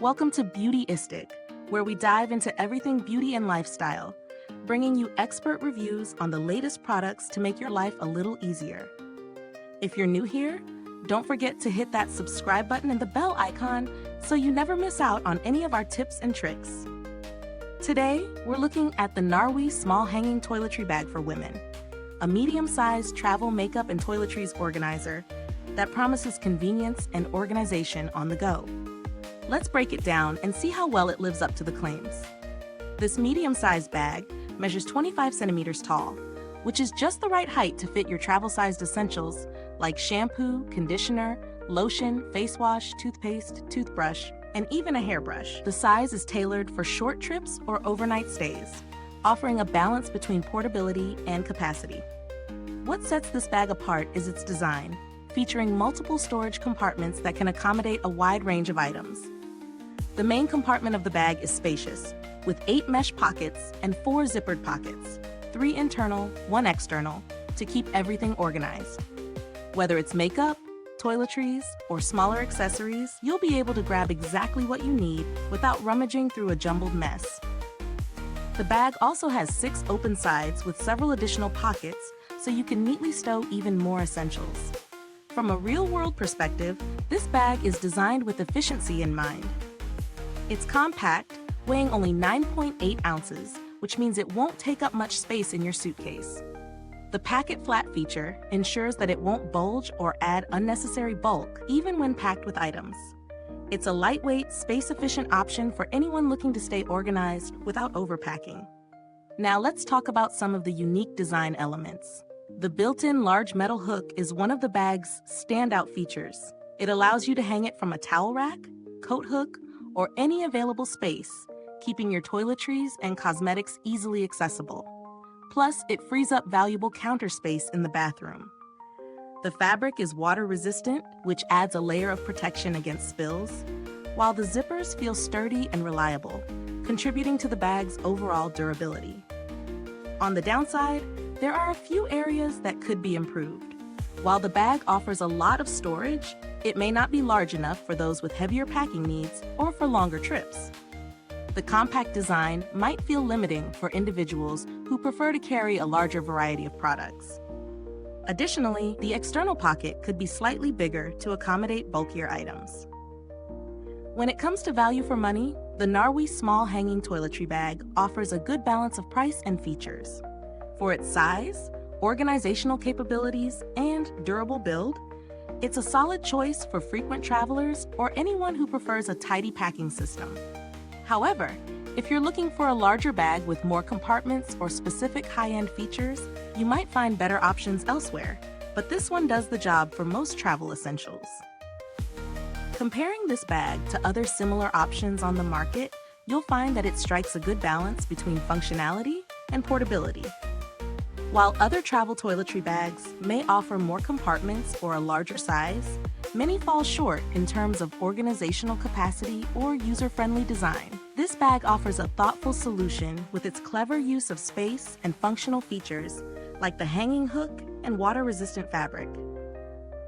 Welcome to Beautyistic, where we dive into everything beauty and lifestyle, bringing you expert reviews on the latest products to make your life a little easier. If you're new here, don't forget to hit that subscribe button and the bell icon so you never miss out on any of our tips and tricks. Today, we're looking at the Narwey small hanging toiletry bag for women, a medium-sized travel makeup and toiletries organizer that promises convenience and organization on the go. Let's break it down and see how well it lives up to the claims. This medium-sized bag measures 25 centimeters tall, which is just the right height to fit your travel-sized essentials like shampoo, conditioner, lotion, face wash, toothpaste, toothbrush, and even a hairbrush. The size is tailored for short trips or overnight stays, offering a balance between portability and capacity. What sets this bag apart is its design, featuring multiple storage compartments that can accommodate a wide range of items. The main compartment of the bag is spacious, with 8 mesh pockets and 4 zippered pockets, 3 internal, 1 external, to keep everything organized. Whether it's makeup, toiletries, or smaller accessories, you'll be able to grab exactly what you need without rummaging through a jumbled mess. The bag also has 6 open sides with several additional pockets, so you can neatly stow even more essentials. From a real-world perspective, this bag is designed with efficiency in mind. It's compact, weighing only 9.8 ounces, which means it won't take up much space in your suitcase. The Pack-It Flat feature ensures that it won't bulge or add unnecessary bulk, even when packed with items. It's a lightweight, space-efficient option for anyone looking to stay organized without overpacking. Now let's talk about some of the unique design elements. The built-in large metal hook is one of the bag's standout features. It allows you to hang it from a towel rack, coat hook, or any available space, keeping your toiletries and cosmetics easily accessible. Plus, it frees up valuable counter space in the bathroom. The fabric is water-resistant, which adds a layer of protection against spills, while the zippers feel sturdy and reliable, contributing to the bag's overall durability. On the downside, there are a few areas that could be improved. While the bag offers a lot of storage, it may not be large enough for those with heavier packing needs or for longer trips. The compact design might feel limiting for individuals who prefer to carry a larger variety of products. Additionally, the external pocket could be slightly bigger to accommodate bulkier items. When it comes to value for money, the Narwey small hanging toiletry bag offers a good balance of price and features. For its size, organizational capabilities, and durable build, it's a solid choice for frequent travelers or anyone who prefers a tidy packing system. However, if you're looking for a larger bag with more compartments or specific high-end features, you might find better options elsewhere, but this one does the job for most travel essentials. Comparing this bag to other similar options on the market, you'll find that it strikes a good balance between functionality and portability. While other travel toiletry bags may offer more compartments or a larger size, many fall short in terms of organizational capacity or user-friendly design. This bag offers a thoughtful solution with its clever use of space and functional features like the hanging hook and water-resistant fabric.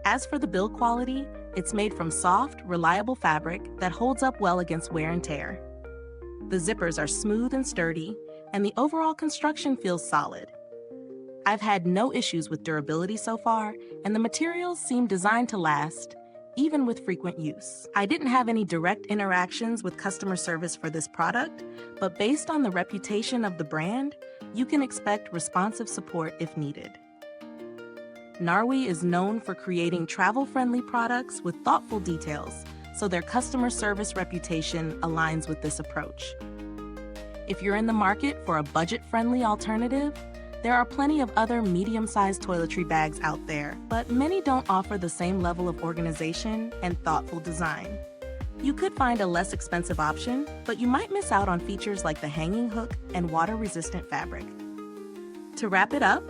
As for the build quality, it's made from soft, reliable fabric that holds up well against wear and tear. The zippers are smooth and sturdy, and the overall construction feels solid. I've had no issues with durability so far, and the materials seem designed to last, even with frequent use. I didn't have any direct interactions with customer service for this product, but based on the reputation of the brand, you can expect responsive support if needed. Narwey is known for creating travel-friendly products with thoughtful details, so their customer service reputation aligns with this approach. If you're in the market for a budget-friendly alternative, there are plenty of other medium-sized toiletry bags out there, but many don't offer the same level of organization and thoughtful design. You could find a less expensive option, but you might miss out on features like the hanging hook and water-resistant fabric. To wrap it up,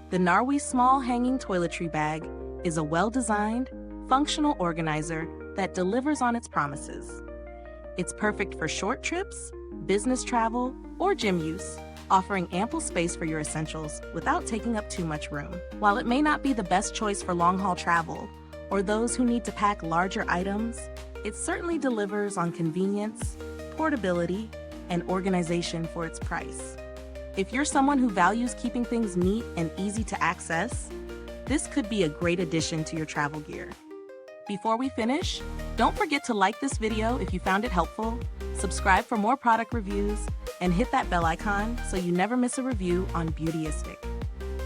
the Narwey small hanging toiletry bag is a well-designed, functional organizer that delivers on its promises. It's perfect for short trips, business travel, or gym use, offering ample space for your essentials without taking up too much room. While it may not be the best choice for long-haul travel or those who need to pack larger items, it certainly delivers on convenience, portability, and organization for its price. If you're someone who values keeping things neat and easy to access, this could be a great addition to your travel gear. Before we finish, don't forget to like this video if you found it helpful, subscribe for more product reviews, and hit that bell icon so you never miss a review on Beautyistic.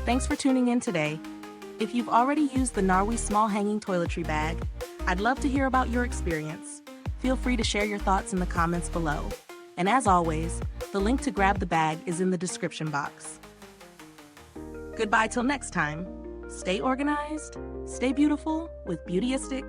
Thanks for tuning in today. If you've already used the Narwey small hanging toiletry bag, I'd love to hear about your experience. Feel free to share your thoughts in the comments below. And as always, the link to grab the bag is in the description box. Goodbye till next time. Stay organized, stay beautiful with Beautyistic